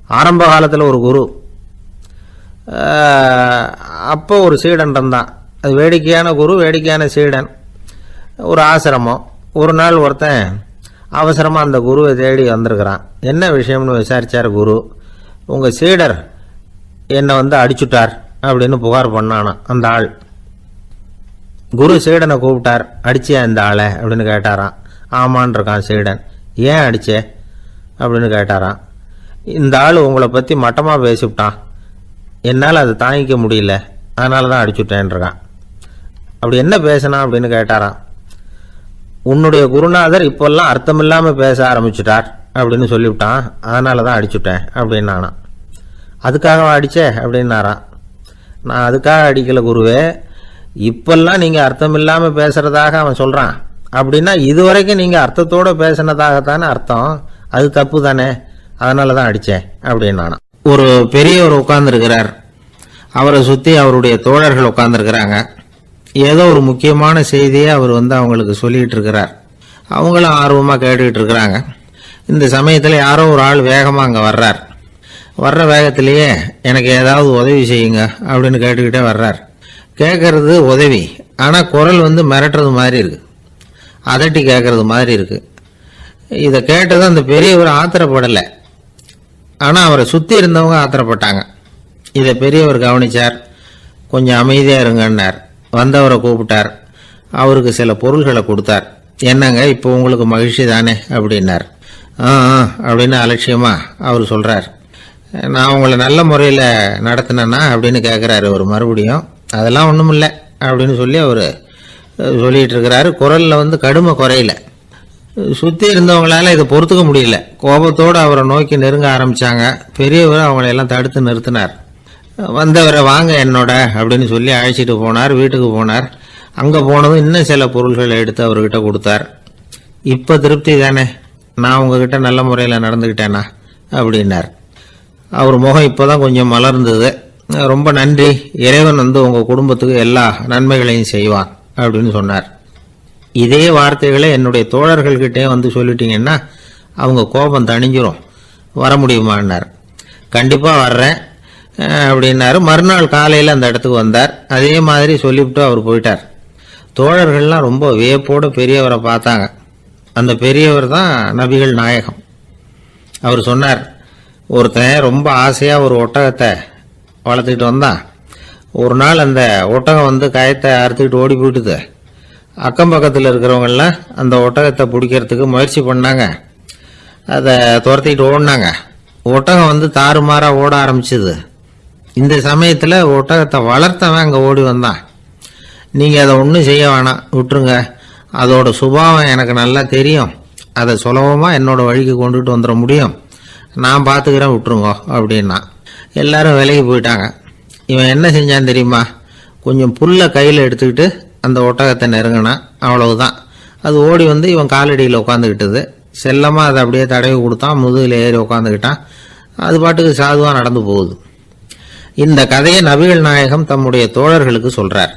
ஆரம்ப காலத்தில் ஒரு குரு, அப்போ ஒரு சீடன் இருந்தான். அது வேடிக்கையான குரு, வேடிக்கையான சீடன். ஒரு ஆசிரமம். ஒரு நாள் ஒருத்தன் அவசரமாக அந்த குருவை தேடி வந்திருக்கிறான். என்ன விஷயம்னு விசாரித்தார் குரு. உங்கள் சீடர் என்னை அடிச்சுட்டார் அப்படின்னு புகார் பண்ணானா அந்த ஆள். குரு சீடனை கூப்பிட்டார். அடிச்சியா இந்த ஆளை அப்படின்னு கேட்டாரான். ஆமான் இருக்கான் சீடன். ஏன் அடிச்சே அப்படின்னு கேட்டாரான். இந்த ஆள் உங்களை பற்றி மட்டமாக பேசிவிட்டான், என்னால் அதை தாங்கிக்க முடியல, அதனால தான் அடிச்சுட்டேன்ருக்கான். அப்படி என்ன பேசினா அப்படின்னு கேட்டாரான். உன்னுடைய குருநாதர் இப்போல்லாம் அர்த்தமில்லாமல் பேச ஆரம்பிச்சுட்டார் அப்படின்னு சொல்லிவிட்டான், அதனால தான் அடிச்சுட்டேன் அப்படின்னு நானான். அதுக்காக அடித்தே அப்படின்னாரான். நான் அதுக்காக அடிக்கலை குருவே, இப்பெல்லாம் நீங்கள் அர்த்தமில்லாமல் பேசுகிறதாக அவன் சொல்கிறான். அப்படின்னா இதுவரைக்கும் நீங்கள் அர்த்தத்தோடு பேசினதாகத்தானே அர்த்தம், அது தப்பு தானே, அதனால தான் அடித்தேன் அப்படின்னு நானான். ஒரு பெரியவர் உட்கார்ந்துருக்கிறார். அவரை சுற்றி அவருடைய தோழர்கள் உட்கார்ந்துருக்கிறாங்க. ஏதோ ஒரு முக்கியமான செய்தியை அவர் அவங்களுக்கு சொல்லிகிட்டு இருக்கிறார். அவங்களும் ஆர்வமாக கேட்டுக்கிட்டு இருக்கிறாங்க. இந்த சமயத்தில் யாரோ ஒரு ஆள் வேகமாக அங்கே வர்றார். வர்ற வேகத்திலேயே எனக்கு ஏதாவது உதவி செய்யுங்க அப்படின்னு கேட்டுக்கிட்டே வர்றார். கேட்கறது உதவி, ஆனால் குரல் மிரட்டுறது மாதிரி இருக்குது, அதட்டி கேட்கறது மாதிரி இருக்குது. இதை கேட்டது அந்த பெரியவர் ஆத்திரப்படலை, ஆனால் அவரை சுற்றி இருந்தவங்க ஆத்திரப்பட்டாங்க. இதை பெரியவர் கவனித்தார். கொஞ்சம் அமைதியாக இருங்கன்னார். வந்தவரை கூப்பிட்டார். அவருக்கு சில பொருள்களை கொடுத்தார். என்னங்க இப்போ உங்களுக்கு மகிழ்ச்சி தானே அப்படின்னார். அப்படின்னு அலட்சியமாக அவர் சொல்கிறார். நான் உங்களை நல்ல முறையில் நடத்தினேன்னா அப்படின்னு கேட்குறாரு அவர் மறுபடியும். அதெல்லாம் ஒன்றும் இல்லை அப்படின்னு சொல்லி அவர் சொல்லிகிட்டு இருக்கிறாரு. குரலில் கடுமை குறையில. சுற்றி இருந்தவங்களால இதை பொறுத்துக்க முடியல. கோபத்தோடு அவரை நோக்கி நெருங்க ஆரம்பித்தாங்க. பெரியவர் அவங்களையெல்லாம் தடுத்து நிறுத்தினார். வந்தவரை வாங்க என்னோட அப்படின்னு சொல்லி அழைச்சிட்டு போனார். வீட்டுக்கு போனார். அங்கே போனதும் இன்னும் சில பொருள்களை எடுத்து அவர்கிட்ட கொடுத்தார். இப்போ திருப்தி தானே, நான் உங்ககிட்ட நல்ல முறையில் நடந்துக்கிட்டேனா அப்படின்னார். அவர் முகம் இப்போ தான் கொஞ்சம் மலர்ந்தது. ரொம்ப நன்றி, இறைவன் உங்கள் குடும்பத்துக்கு எல்லா நன்மைகளையும் செய்வான் அப்படின்னு சொன்னார். இதே வார்த்தைகளை என்னுடைய தோழர்கள்கிட்டே சொல்லிட்டீங்கன்னா அவங்க கோபம் தணிஞ்சிரும், வர முடியுமான்னார். கண்டிப்பாக வர்றேன் அப்படின்னாரு. மறுநாள் காலையில் அந்த இடத்துக்கு வந்தார். அதே மாதிரி சொல்லிவிட்டு அவர் போயிட்டார். தோழர்கள்லாம் ரொம்ப வியப்போடு பெரியவரை பார்த்தாங்க. அந்த பெரியவர் தான் நபிகள் நாயகம். அவர் சொன்னார், ஒருத்தன் ரொம்ப ஆசையாக ஒரு ஒட்டகத்தை வளர்த்துக்கிட்டு வந்தான். ஒரு நாள் அந்த ஒட்டகம் கயத்தை அறுத்துக்கிட்டு ஓடி போயிட்டுது. அக்கம் பக்கத்தில் இருக்கிறவங்கெல்லாம் அந்த ஒட்டகத்தை பிடிக்கிறதுக்கு முயற்சி பண்ணாங்க. அதை துரத்திக்கிட்டு ஓடினாங்க. ஒட்டகம் தாறுமாறாக ஓட ஆரம்பிச்சுது. இந்த சமயத்தில் ஒட்டகத்தை வளர்த்தவன் அங்கே ஓடி வந்தான். நீங்கள் அதை ஒன்றும் செய்ய வேணாம், விட்டுருங்க, அதோட சுபாவம் எனக்கு நல்லா தெரியும், அதை சுலபமாக என்னோட வழிக்கு கொண்டுட்டு வந்துட முடியும், நான் பார்த்துக்கிறேன், விட்டுருங்கோ அப்படின்னா. எல்லாரும் விலகி போயிட்டாங்க. இவன் என்ன செஞ்சான் தெரியுமா? கொஞ்சம் புல்லை கையில் எடுத்துக்கிட்டு அந்த ஒட்டகத்தை நெருங்கினான். அவ்வளவுதான். அது ஓடி இவன் காலடியில் உட்காந்துக்கிட்டது. செல்லமாக அதை அப்படியே தடவி கொடுத்தான். முதுகில் ஏறி உட்காந்துக்கிட்டான். அது பாட்டுக்கு சாதுவாக நடந்து போகுது. இந்த கதையை நபிகள் நாயகம் தம்முடைய தோழர்களுக்கு சொல்கிறார்.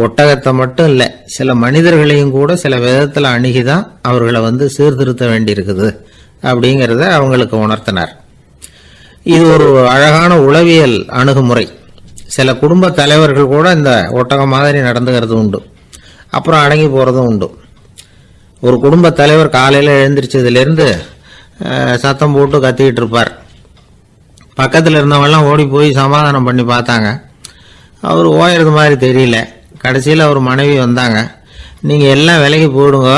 ஒட்டகத்தை மட்டும் இல்லை, சில மனிதர்களையும் கூட சில விதத்தில் அணுகிதான் அவர்களை சீர்திருத்த வேண்டியிருக்குது அப்படிங்கிறத அவங்களுக்கு உணர்த்தினார். இது ஒரு அழகான உளவியல் அணுகுமுறை. சில குடும்ப தலைவர்கள் கூட இந்த ஒட்டகம் மாதிரி நடந்துக்கிறது உண்டு, அப்புறம் அடங்கி போகிறதும் உண்டு. ஒரு குடும்ப தலைவர் காலையில் எழுந்திரிச்சதுலேருந்து சத்தம் போட்டு கத்திக்கிட்டு இருப்பார். பக்கத்தில் இருந்தவங்கெல்லாம் ஓடி போய் சமாதானம் பண்ணி பார்த்தாங்க. அவர் ஓயறது மாதிரி தெரியல. கடைசியில் அவர் மனைவி வந்தாங்க. நீங்கள் எல்லாம் விலகி போயிடுங்க,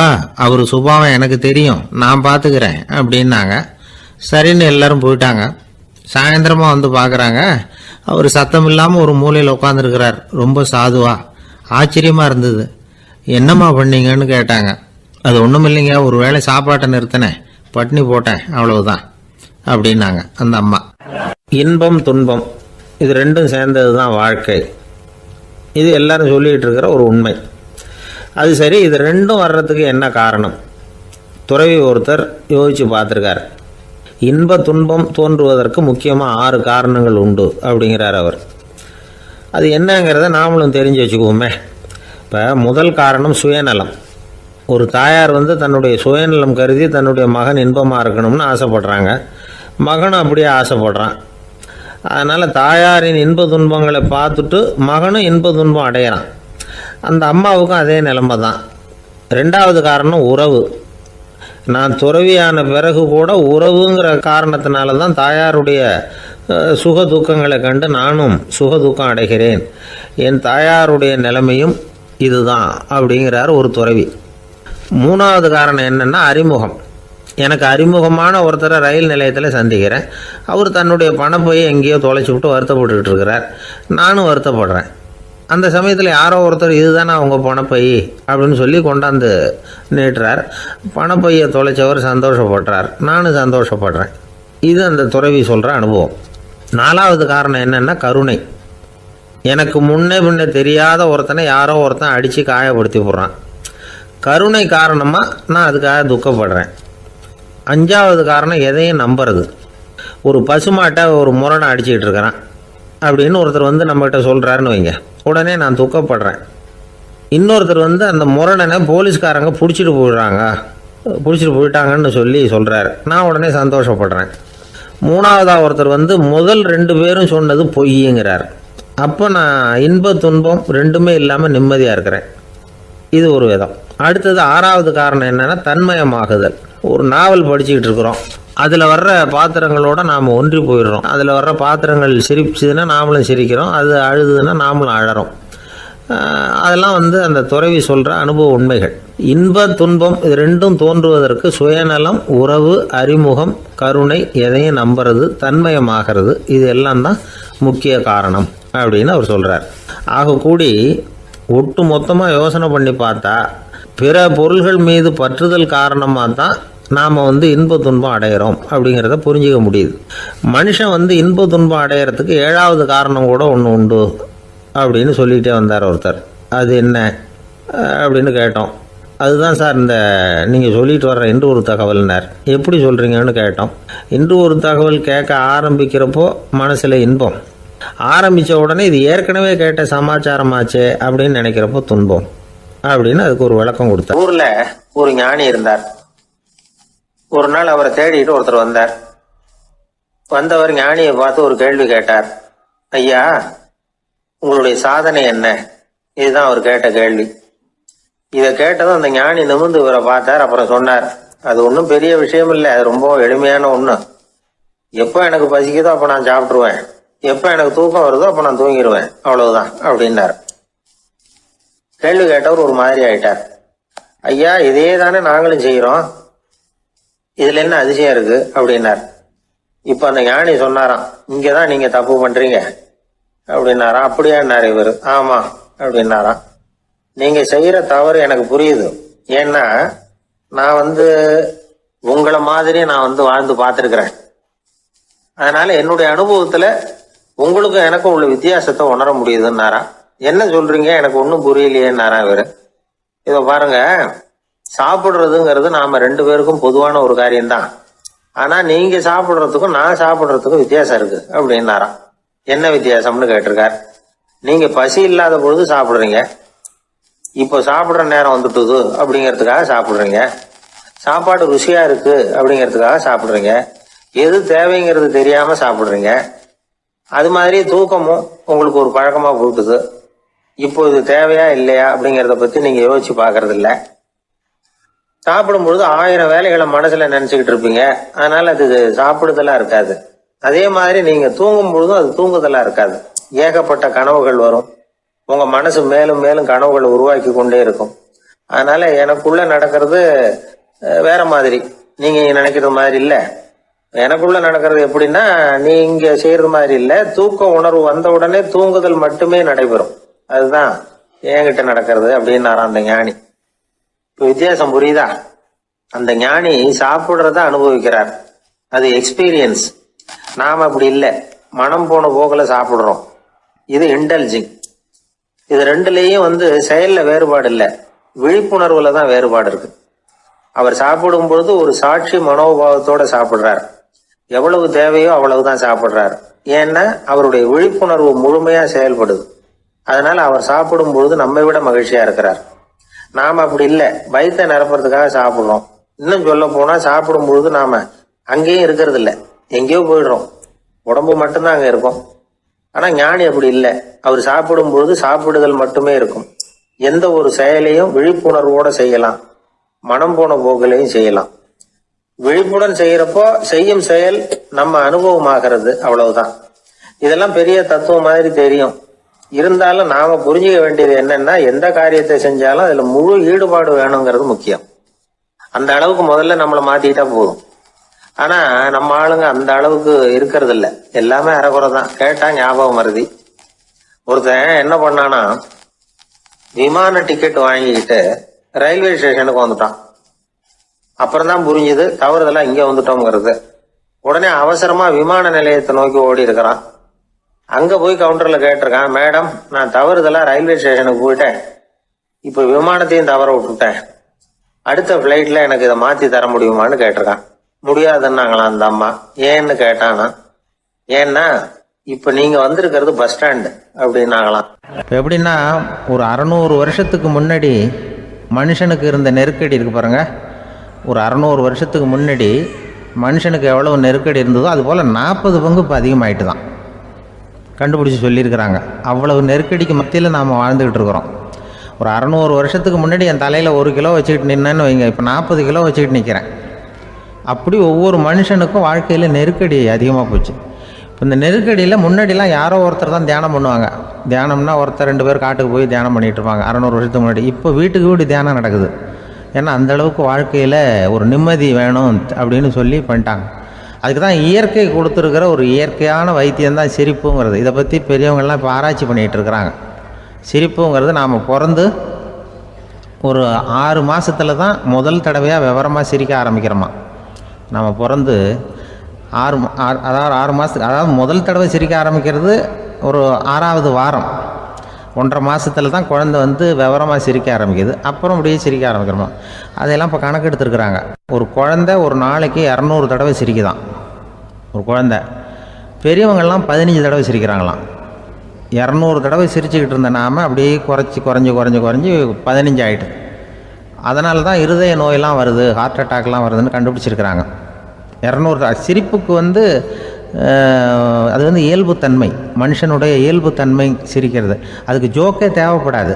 அவர் சுபாவம் எனக்கு தெரியும், நான் பார்த்துக்கிறேன் அப்படின்னாங்க. சரின்னு எல்லாரும் போயிட்டாங்க. சாயந்தரமாக பார்க்குறாங்க, அவர் சத்தம் இல்லாமல் ஒரு மூலையில் உட்காந்துருக்கிறார். ரொம்ப சாதுவா. ஆச்சரியமாக இருந்தது. என்னம்மா பண்ணீங்கன்னு கேட்டாங்க. அது ஒன்றும் இல்லைங்க, ஒரு வேளை சாப்பாட்டை நிறுத்தினேன், பட்னி போட்டேன், அவ்வளவுதான் அப்படின்னாங்க அந்த அம்மா. இன்பம் துன்பம் இது ரெண்டும் சேர்ந்தது தான் வாழ்க்கை. இது எல்லாரும் சொல்லிகிட்டு இருக்கிற ஒரு உண்மை. அது சரி, இது ரெண்டும் வர்றதுக்கு என்ன காரணம்? துறவி ஒருத்தர் யோசித்து பார்த்துருக்கார். இன்ப துன்பம் தோன்றுவதற்கு முக்கியமாக 6 காரணங்கள் உண்டு அப்படிங்கிறார் அவர். அது என்னங்கிறத நாமளும் தெரிஞ்சு வச்சுக்குவோமே. இப்போ முதல் காரணம் சுயநலம். ஒரு தாயார் தன்னுடைய சுயநலம் கருதி தன்னுடைய மகன் இன்பமாக இருக்கணும்னு ஆசைப்படுறாங்க. மகனும் அப்படியே ஆசைப்படுறான். அதனால் தாயாரின் இன்ப துன்பங்களை பார்த்துட்டு மகனும் இன்ப துன்பம் அடையிறான். அந்த அம்மாவுக்கும் அதே நிலைமை தான். ரெண்டாவது காரணம் உறவு. நான் துறவியான பிறகு கூட உறவுங்கிற காரணத்தினால தான் தாயாருடைய சுக துக்கங்களை கண்டு நானும் சுக துக்கம் அடைகிறேன். என் தாயாருடைய நிலைமையும் இதுதான் அப்படிங்கிறார் ஒரு துறவி. மூணாவது காரணம் என்னென்னா அறிமுகம். எனக்கு அறிமுகமான ஒருத்தரை ரயில் நிலையத்தில் சந்திக்கிறேன். அவர் தன்னுடைய பணப்பையை எங்கேயோ தொலைச்சி விட்டு வருத்தப்பட்டுக்கிட்டு இருக்கிறார். நானும் வருத்தப்படுறேன். அந்த சமயத்தில் யாரோ ஒருத்தர் இதுதானே அவங்க பணப்பை அப்படின்னு சொல்லி கொண்டாந்து நீட்டுறார். பணப்பையை தொலைச்சவர் சந்தோஷப்படுறார், நானும் சந்தோஷப்படுறேன். இது அந்த துறவி சொல்கிற அனுபவம். நாலாவது காரணம் என்னென்னா கருணை. எனக்கு முன்னே தெரியாத ஒருத்தனை யாரோ ஒருத்தன் அடித்து காயப்படுத்தி போடுறான். கருணை காரணமாக நான் அதுக்காக துக்கப்படுறேன். அஞ்சாவது காரணம் எதையும் நம்புறது. ஒரு பசுமாட்டை ஒரு முரணை அடிச்சுக்கிட்டு இருக்கிறான் அப்படின்னு ஒருத்தர் வந்து நம்மகிட்ட சொல்கிறாருன்னு வைங்க, உடனே நான் துக்கப்படுறேன். இன்னொருத்தர் வந்து அந்த முரணனை போலீஸ்காரங்க பிடிச்சிட்டு போயிட்டாங்கன்னு சொல்லி சொல்கிறார், நான் உடனே சந்தோஷப்படுறேன். மூணாவதாக ஒருத்தர் வந்து முதல் 2 பேரும் சொன்னது பொய்யுங்கிறார். அப்போ நான் இன்ப துன்பம் ரெண்டுமே இல்லாமல் நிம்மதியாக இருக்கிறேன். இது ஒரு விதம். அடுத்தது 6வது காரணம் என்னென்னா தன்மயமாகுதல். ஒரு நாவல் படிச்சுக்கிட்டு இருக்கிறோம், அதில் வர்ற பாத்திரங்களோட நாம் ஒன்றி போயிடுறோம். அதில் வர்ற பாத்திரங்கள் சிரிச்சுதுன்னா நாமளும் சிரிக்கிறோம், அது அழுதுன்னா நாமளும் அழறோம். அதெல்லாம் வந்து அந்த துறவி சொல்கிற அனுபவ உண்மைகள். இன்ப துன்பம் இது ரெண்டும் தோன்றுவதற்கு சுயநலம், உறவு, அறிமுகம், கருணை, எதையும் நம்புறது, தன்மயமாகிறது, இது எல்லாம் தான் முக்கிய காரணம் அப்படின்னு அவர் சொல்கிறார். ஆக கூடி ஒட்டு மொத்தமாக யோசனை பண்ணி பார்த்தா பிற பொருள்கள் மீது பற்றுதல் காரணமாக தான் நாம் வந்து இன்ப துன்பம் அடைகிறோம் அப்படிங்கிறத புரிஞ்சிக்க முடியுது. மனுஷன் வந்து இன்ப துன்பம் அடைகிறதுக்கு 7வது காரணம் கூட ஒன்று உண்டு அப்படின்னு சொல்லிகிட்டே வந்தார் ஒருத்தர். அது என்ன அப்படின்னு கேட்டோம். அதுதான் சார் இந்த நீங்கள் சொல்லிட்டு வர்ற இன்று ஒரு தகவல்னார். எப்படி சொல்கிறீங்கன்னு கேட்டோம். இன்று ஒரு தகவல் கேட்க ஆரம்பிக்கிறப்போ மனசில் இன்பம், ஆரம்பித்த உடனே இது ஏற்கனவே கேட்ட சமாச்சாரமாச்சே அப்படின்னு நினைக்கிறப்போ துன்பம் அப்படின்னு அதுக்கு ஒரு விளக்கம் கொடுத்தார். ஊரில் ஒரு ஞானி இருந்தார். ஒரு நாள் அவரை தேடிட்டு ஒருத்தர் வந்தார். வந்தவர் ஞானியை பார்த்து ஒரு கேள்வி கேட்டார். ஐயா, உங்களுடைய சாதனை என்ன? இதுதான் அவர் கேட்ட கேள்வி. இதை கேட்டதும் அந்த ஞானி நிமிர்ந்து இவரை பார்த்தார். அப்புறம் சொன்னார், அது ஒன்றும் பெரிய விஷயம் இல்லை, அது ரொம்ப எளிமையான ஒன்று. எப்போ எனக்கு பசிக்குதோ அப்போ நான் சாப்பிட்ருவேன், எப்போ எனக்கு தூக்கம் வருதோ அப்போ நான் தூங்கிடுவேன், அவ்வளவுதான் அப்படின்னார். கேள்வி கேட்டவர் ஒரு மாதிரி ஆயிட்டார். ஐயா, இதே தானே நாங்களும் செய்கிறோம், இதுல என்ன அதிசயம் இருக்கு அப்படின்னார். இப்ப அந்த ஞானி சொன்னாராம், இங்கதான் நீங்க தப்பு பண்றீங்க அப்படின்னாராம். அப்படியான்னாரு இவர். ஆமா அப்படின்னாராம். நீங்க செய்யற தவறு எனக்கு புரியுது. ஏன்னா நான் வந்து உங்களை மாதிரி நான் வந்து வாழ்ந்து பார்த்துருக்கிறேன். அதனால என்னுடைய அனுபவத்துல உங்களுக்கும் எனக்கும் உள்ள வித்தியாசத்தை உணர முடியுதுன்னாரா. என்ன சொல்றீங்க, எனக்கு ஒன்றும் புரியலையேன்னாரா இவரு. இதை பாருங்க, சாப்பிடுறதுங்கிறது நாம 2 பேருக்கும் பொதுவான ஒரு காரியம்தான். ஆனா நீங்க சாப்பிடுறதுக்கும் நான் சாப்பிடுறதுக்கும் வித்தியாசம் இருக்கு அப்படின்னாராம். என்ன வித்தியாசம்னு கேட்டிருக்கார். நீங்க பசி இல்லாத பொழுது சாப்பிடுறீங்க, இப்போ சாப்பிடுற நேரம் வந்துட்டுது அப்படிங்கிறதுக்காக சாப்பிடுறீங்க. சாப்பாடு ருசியா இருக்கு அப்படிங்கிறதுக்காக சாப்பிடுறீங்க. எது தேவைங்கிறது தெரியாம சாப்பிடுறீங்க. அது மாதிரி தூக்கமும் உங்களுக்கு ஒரு பழக்கமா போட்டுது. இப்போ இது தேவையா இல்லையா அப்படிங்கிறத பத்தி நீங்க யோசிச்சு பாக்குறது இல்ல. சாப்பிடும் பொழுது 1000 வேலைகளை மனசுல நினைச்சுக்கிட்டு இருப்பீங்க, அதனால அது சாப்பிடுதலா இருக்காது. அதே மாதிரி நீங்க தூங்கும் பொழுதும் அது தூங்குதலா இருக்காது. ஏகப்பட்ட கனவுகள் வரும், உங்க மனசு மேலும் மேலும் கனவுகளை உருவாக்கி கொண்டே இருக்கும். அதனால எனக்குள்ள நடக்கிறது வேற மாதிரி, நீங்க நினைக்கிறது மாதிரி இல்ல. எனக்குள்ள நடக்கிறது எப்படின்னா, நீங்க செய்யறது மாதிரி இல்ல. தூக்க உணர்வு வந்த உடனே தூங்குதல் மட்டுமே நடைபெறும். அதுதான் என்கிட்ட நடக்கிறது அப்படின்னாராம் அந்த ஞானி. இப்ப வித்தியாசம் புரியுதா? அந்த ஞானி சாப்பிடுறத அனுபவிக்கிறார், அது எக்ஸ்பீரியன்ஸ். நாம அப்படி இல்லை, மனம் போன போக்கில் சாப்பிடுறோம். இது இன்டெலிஜிங். இது ரெண்டுலேயும் வந்து செயல்ல வேறுபாடு இல்லை, விழிப்புணர்வுல தான் வேறுபாடு இருக்கு. அவர் சாப்பிடும் பொழுது ஒரு சாட்சி மனோபாவத்தோட சாப்பிடுறார். எவ்வளவு தேவையோ அவ்வளவுதான் சாப்பிடுறார். ஏன்னா அவருடைய விழிப்புணர்வு முழுமையா செயல்படுது. அதனால அவர் சாப்பிடும் பொழுது நம்மை விட மகிழ்ச்சியா இருக்கிறார். நாம அப்படி இல்லை, வயிற்றை நிரப்புறதுக்காக சாப்பிடுறோம். இன்னும் சொல்ல போனா சாப்பிடும் பொழுது நாம அங்கேயும் இருக்கிறது இல்லை, எங்கேயோ போயிடுறோம், உடம்பு மட்டும்தான் அங்கே இருக்கும். ஆனால் ஞானி அப்படி இல்லை. அவர் சாப்பிடும் பொழுது சாப்பிடுதல் மட்டுமே இருக்கும். எந்த ஒரு செயலையும் விழிப்புணர்வோட செய்யலாம், மனம் போன போக்கிலையும் செய்யலாம். விழிப்புடன் செய்யறப்போ செய்யும் செயல் நம்ம அனுபவமாகிறது, அவ்வளவுதான். இதெல்லாம் பெரிய தத்துவம் மாதிரி தெரியும். இருந்தாலும் நாம புரிஞ்சுக்க வேண்டியது என்னன்னா, எந்த காரியத்தை செஞ்சாலும் அதுல முழு ஈடுபாடு வேணுங்கிறது முக்கியம். அந்த அளவுக்கு முதல்ல நம்மளை மாத்திக்கிட்டா போதும். ஆனா நம்ம ஆளுங்க அந்த அளவுக்கு இருக்கிறது இல்ல, எல்லாமே அரைக்குறை தான். கேட்டா ஞாபகம் மருதி. ஒருத்தன் என்ன பண்ணானா, விமான டிக்கெட் வாங்கிக்கிட்டு ரயில்வே ஸ்டேஷனுக்கு வந்துட்டான். அப்புறம் தான் புரிஞ்சுது தவறுதெல்லாம் இங்க வந்துட்டோங்கிறது. உடனே அவசரமா விமான நிலையத்தை நோக்கி ஓடி இருக்கிறான். அங்க போய் கவுண்டர்ல கேட்டிருக்கான், மேடம் நான் தவறுதெல்லாம் ரயில்வே ஸ்டேஷனுக்கு போயிட்டேன், இப்ப விமானத்தையும் தவற விட்டுட்டேன், அடுத்த பிளைட்ல எனக்கு இதை மாத்தி தர முடியுமான்னு கேட்டிருக்கான். முடியாதுன்னாங்களாம் அந்த அம்மா. ஏன்னு கேட்டானா, ஏன்னா இப்ப நீங்க வந்திருக்கிறது பஸ் ஸ்டாண்டு அப்படின்னாங்களாம். எப்படின்னா, ஒரு 600 வருஷத்துக்கு முன்னாடி மனுஷனுக்கு இருந்த நெருக்கடி இருக்கு பாருங்க. ஒரு 600 வருஷத்துக்கு முன்னாடி மனுஷனுக்கு எவ்வளவு நெருக்கடி இருந்ததோ அது போல் 40 பங்கு இப்போ அதிகமாயிட்டு தான் கண்டுபிடிச்சி சொல்லியிருக்கிறாங்க. அவ்வளவு நெருக்கடிக்கு மத்தியில் நாம் வாழ்ந்துக்கிட்டு இருக்கிறோம். ஒரு 600 வருஷத்துக்கு முன்னாடி என் தலையில் 1 கிலோ வச்சுக்கிட்டு நின்னேன்னு வைங்க, இப்போ 40 கிலோ வச்சுக்கிட்டு நிற்கிறேன். அப்படி ஒவ்வொரு மனுஷனுக்கும் வாழ்க்கையில் நெருக்கடி அதிகமாக போச்சு. இப்போ இந்த நெருக்கடியில் முன்னாடிலாம் யாரோ ஒருத்தர் தான் தியானம் பண்ணுவாங்க. தியானம்னா ஒருத்தர் 2 பேர் காட்டுக்கு போய் தியானம் பண்ணிகிட்டு இருப்பாங்க 600 வருஷத்துக்கு முன்னாடி. இப்போ வீட்டுக்கு வீடு தியானம் நடக்குது. ஏன்னா அந்தளவுக்கு வாழ்க்கையில் ஒரு நிம்மதி வேணும் அப்படின்னு சொல்லி பண்ணிட்டாங்க. அதுக்கு தான் இயற்கை கொடுத்துருக்கிற ஒரு இயற்கையான வைத்தியம்தான் சிரிப்புங்கிறது. இதை பற்றி பெரியவங்கள்லாம் இப்போ ஆராய்ச்சி பண்ணிகிட்டு இருக்கிறாங்க. சிரிப்புங்கிறது நாம் பிறந்து ஒரு 6 மாதத்தில் தான் முதல் தடவையாக விவரமாக சிரிக்க ஆரம்பிக்கிறோமா. நம்ம பிறந்து 6 மாதத்துக்கு, அதாவது முதல் தடவை சிரிக்க ஆரம்பிக்கிறது ஒரு 6ஆவது வாரம், 1.5 மாதத்தில் தான் குழந்தை விவரமாக சிரிக்க ஆரம்பிக்குது. அப்புறம் அப்படியே சிரிக்க ஆரம்பிக்கிறோமா. அதையெல்லாம் இப்போ கணக்கு எடுத்துருக்குறாங்க. ஒரு குழந்தை ஒரு நாளைக்கு 200 தடவை சிரிக்குதான் ஒரு குழந்தை. பெரியவங்கள்லாம் 15 தடவை சிரிக்கிறாங்களாம். 200 தடவை சிரிச்சுக்கிட்டு இருந்த நாம் அப்படியே குறைஞ்சி 15 ஆகிட்டு. அதனால தான் இருதய நோயெல்லாம் வருது, ஹார்ட் அட்டாக்லாம் வருதுன்னு கண்டுபிடிச்சிருக்கிறாங்க. 200 சிரிப்புக்கு அது இயல்புத்தன்மை, மனுஷனுடைய இயல்புத்தன்மை சிரிக்கிறது. அதுக்கு ஜோக்கே தேவைப்படாது.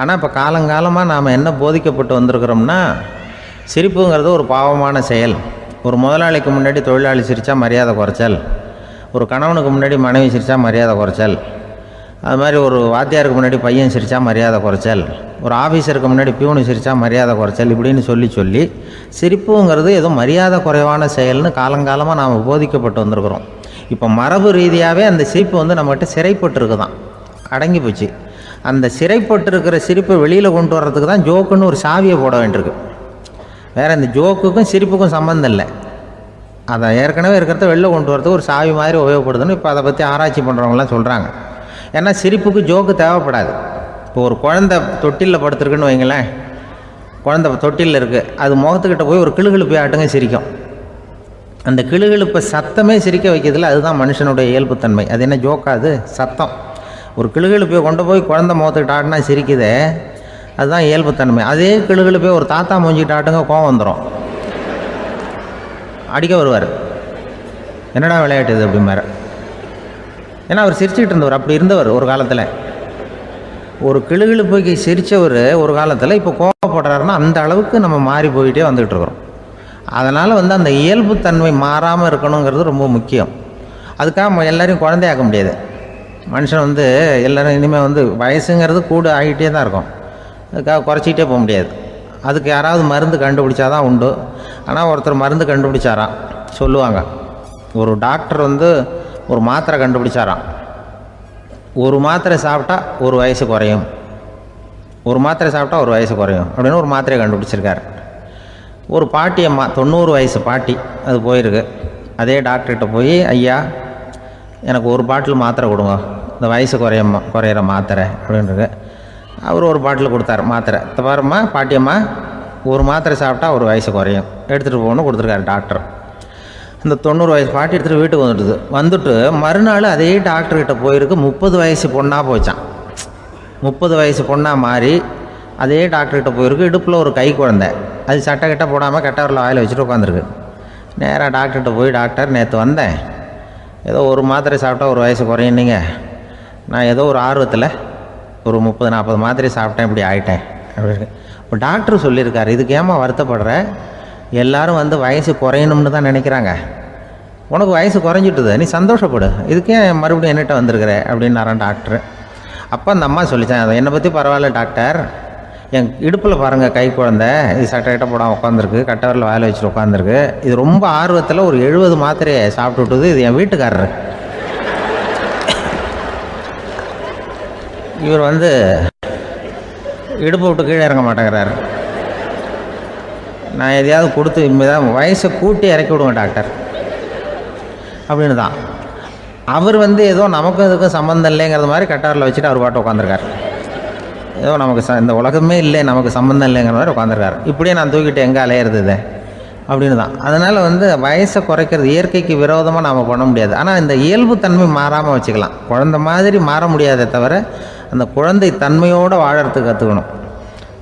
ஆனால் இப்போ காலங்காலமாக நாம் என்ன போதிக்கப்பட்டு வந்திருக்கிறோம்னா, சிரிப்புங்கிறது ஒரு பாவமான செயல். ஒரு முதலாளிக்கு முன்னாடி தொழிலாளி சிரித்தா மரியாதை குறைச்சல், ஒரு கணவனுக்கு முன்னாடி மனைவி சிரித்தா மரியாதை குறைச்சல், அது மாதிரி ஒரு வாத்தியாருக்கு முன்னாடி பையன் சிரித்தா மரியாதை குறைச்சல், ஒரு ஆஃபீஸருக்கு முன்னாடி பியூனு சிரித்தா மரியாதை குறைச்சல், இப்படின்னு சொல்லி சிரிப்புங்கிறது ஏதோ மரியாதை குறைவான செயல்னு காலங்காலமாக நாம் போதிக்கப்பட்டு வந்திருக்கிறோம். இப்போ மரபு ரீதியாகவே அந்த சிரிப்பு நம்மகிட்ட சிறைப்பட்டுருக்குதான், அடங்கி போச்சு. அந்த சிறைப்பட்டிருக்கிற சிரிப்பை வெளியில் கொண்டு வர்றதுக்கு தான் ஜோக்குன்னு ஒரு சாவியை போட வேண்டியிருக்கு. வேறு இந்த ஜோக்குக்கும் சிரிப்புக்கும் சம்மந்தம் இல்லை. அதை ஏற்கனவே இருக்கிறத வெளில கொண்டு வரதுக்கு ஒரு சாவி மாதிரி உபயோகப்படுதுன்னு இப்போ அதை பற்றி ஆராய்ச்சி பண்ணுறவங்களாம் சொல்கிறாங்க. ஏன்னா சிரிப்புக்கு ஜோக்கு தேவைப்படாது. இப்போ ஒரு குழந்தை தொட்டிலில் படுத்துருக்குன்னு வைங்களேன், குழந்தை தொட்டிலில் இருக்குது, அது முகத்துக்கிட்ட போய் ஒரு கிளுகிழுப்பை ஆட்டுங்க சிரிக்கும். அந்த கிளுகிழுப்பை சத்தமே சிரிக்க வைக்கிறதுல அதுதான் மனுஷனுடைய இயல்புத்தன்மை. அது என்ன ஜோக்காது? சத்தம். ஒரு கிளுகிழுப்பையை கொண்டு போய் குழந்தை முகத்துக்கிட்ட ஆட்டினா சிரிக்குதே, அதுதான் இயல்புத்தன்மை. அதே கிளுகிழுப்பையை ஒரு தாத்தா மூஞ்சிக்கிட்ட ஆட்டுங்க, கோவம் வந்துடும், அடிக்க வருவார். என்னடா விளையாட்டு இது அப்படிமாரு. ஏன்னா அவர் சிரிச்சுக்கிட்டு இருந்தவர், அப்படி இருந்தவர் ஒரு காலத்தில். ஒரு கிளுகிழுப்பைக்கு சிரித்தவர் ஒரு காலத்தில் இப்போ கோவப்படுறாருன்னா அந்த அளவுக்கு நம்ம மாறி போயிட்டே வந்துக்கிட்டு இருக்கிறோம். அதனால் அந்த இயல்புத்தன்மை மாறாமல் இருக்கணுங்கிறது ரொம்ப முக்கியம். அதுக்காக எல்லோரையும் குழந்தையாக்க முடியாது. மனுஷன் எல்லோரும் இனிமேல் வயசுங்கிறது கூட ஆகிட்டே தான் இருக்கும். அதுக்காக குறைச்சிக்கிட்டே போக முடியாது. அதுக்கு யாராவது மருந்து கண்டுபிடிச்சாதான் உண்டு. ஆனால் ஒருத்தர் மருந்து கண்டுபிடிச்சாராம், சொல்லுவாங்க. ஒரு டாக்டர் ஒரு மாத்திரை கண்டுபிடிச்சாராம். ஒரு மாத்திரை சாப்பிட்டா ஒரு வயசு குறையும், ஒரு மாத்திரை சாப்பிட்டா ஒரு வயசு குறையும் அப்படின்னு ஒரு மாத்திரையை கண்டுபிடிச்சிருக்காரு. ஒரு பாட்டி அம்மா, 90 வயசு பாட்டி, அது போயிருக்கு. அதே டாக்டர்கிட்ட போய், ஐயா எனக்கு ஒரு பாட்டில் மாத்திரை கொடுங்க, இந்த வயசு குறையிற மாத்திரை அப்படின்றது. அவர் ஒரு பாட்டில் கொடுத்தாரு மாத்திரை. பாரும்மா பாட்டியம்மா, ஒரு மாத்திரை சாப்பிட்டா ஒரு வயசு குறையும், எடுத்துகிட்டு போகணும்னு கொடுத்துருக்காரு டாக்டர். அந்த 90 வயசு பாட்டி எடுத்துகிட்டு வீட்டுக்கு வந்துட்டு மறுநாள் அதே டாக்டர்கிட்ட போயிருக்கு. 30 வயசு பொண்ணாக போச்சான். 30 வயசு பொண்ணாக மாறி அதே டாக்டர்கிட்ட போயிருக்கு. இடுப்பில் ஒரு கை குழந்தை, அது சட்டை கிட்ட போடாமல் கெட்டவரில் வாயில் வச்சுட்டு உட்காந்துருக்கு. நேராக டாக்டர்கிட்ட போய், டாக்டர் நேற்று வந்தேன், ஏதோ ஒரு மாத்திரை சாப்பிட்டா ஒரு வயசு குறையினீங்க, நான் ஏதோ ஒரு ஆர்வத்தில் ஒரு 30-40 மாத்திரை சாப்பிட்டேன், இப்படி ஆகிட்டேன் அப்படின்னு. இப்போ டாக்டர் சொல்லியிருக்காரு, இதுக்கு ஏமா வருத்தப்படுற, எல்லோரும் வந்து வயசு குறையணும்னு தான் நினைக்கிறாங்க, உனக்கு வயசு குறைஞ்சிட்டுது, நீ சந்தோஷப்படு, இதுக்கே மறுபடியும் என்னகிட்ட வந்திருக்கிற அப்படின்னாரான் டாக்டர். அப்போ அந்த அம்மா சொல்லித்தேன், என்னை பற்றி பரவாயில்ல டாக்டர், என் இடுப்பில் பாருங்கள் கை குழந்தை, இது சட்டை கிட்ட போடாமல் உட்காந்துருக்கு, கட்டவரில் வாயில் வச்சுட்டு உட்காந்துருக்கு, இது ரொம்ப ஆர்வத்தில் ஒரு 70 மாத்திரையை சாப்பிட்டு விட்டுது, இது என் வீட்டுக்காரரு. இவர் வந்து இடுப்பை விட்டு கீழே இறங்க மாட்டேங்கிறாரு. நான் எதையாவது கொடுத்து இனிமேதான் வயசை கூட்டி இறக்கி விடுவேன் டாக்டர் அப்படின்னு தான். அவர் வந்து ஏதோ நமக்கும் இதுக்கும் சம்மந்தம் இல்லைங்கிறது மாதிரி கட்டாரில் வச்சுட்டு அவர் பாட்டு உட்காந்துருக்கார். ஏதோ நமக்கு இந்த உலகமே இல்லை, நமக்கு சம்மந்தம் இல்லைங்கிற மாதிரி உட்காந்துருக்காரு. இப்படியே நான் தூக்கிட்டு எங்கே அலையிறது இதை அப்படின்னு தான். அதனால் வந்து வயசை குறைக்கிறது இயற்கைக்கு விரோதமாக நாம் பண்ண முடியாது. ஆனால் இந்த இயல்புத்தன்மை மாறாமல் வச்சுக்கலாம். குழந்தை மாதிரி மாற முடியாதே தவிர அந்த குழந்தை தன்மையோடு வாழறதுக்கு கற்றுக்கணும்.